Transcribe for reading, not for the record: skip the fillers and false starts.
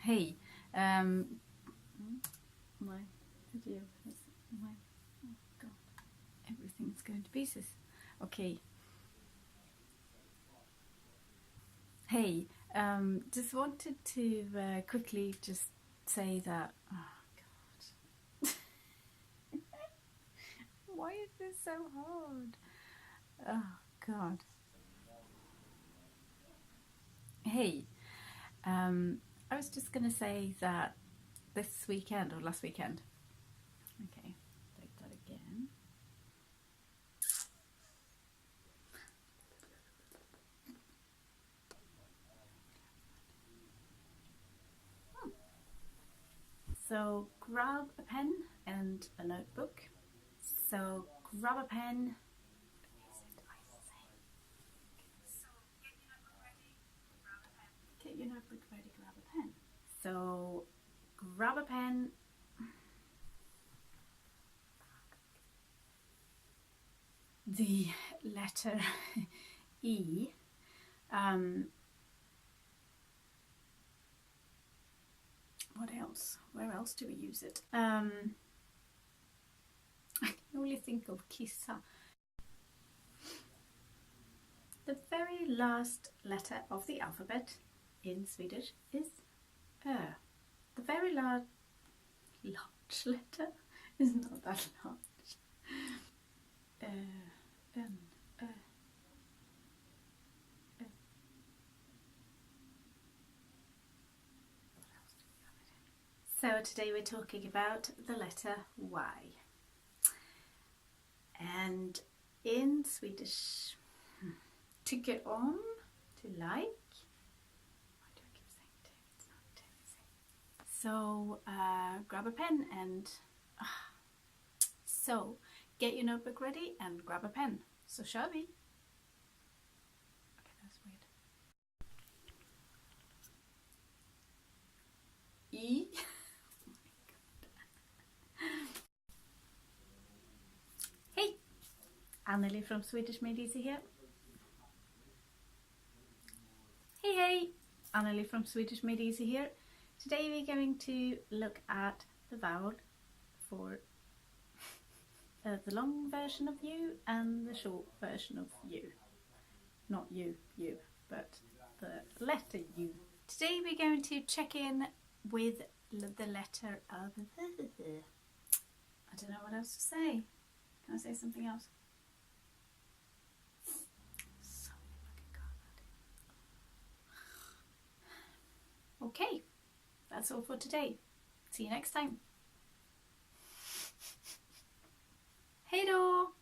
Hey, my video is oh god, everything's going to pieces. Okay. Hey, just wanted to quickly just say that. Oh god, why is this so hard? Oh god. Hey, I was just gonna say that this weekend or last weekend. Okay, take that again. So grab a pen and a notebook. So grab a pen. Get your notebook ready, grab a pen. So grab a pen. The letter E. What else? Where else do we use it? I can only think of kissa. The very last letter of the alphabet in Swedish is Ö. The very large letter is not that large. So today we're talking about the letter Y. And in Swedish, to get on, to like. Why do I keep saying to? It's not to, is it? So grab a pen and so get your notebook ready and grab a pen. Så kör vi. Okay, that's weird. E. Hey, Anneli from Swedish Made Easy here. Hey, Anneli from Swedish Made Easy here. Today we're going to look at the vowel for the long version of you and the short version of you. Not you, but the letter U. Today we're going to check in with the letter of I don't know what else to say. Can I say something else? So okay, that's all for today. See you next time. Hej då!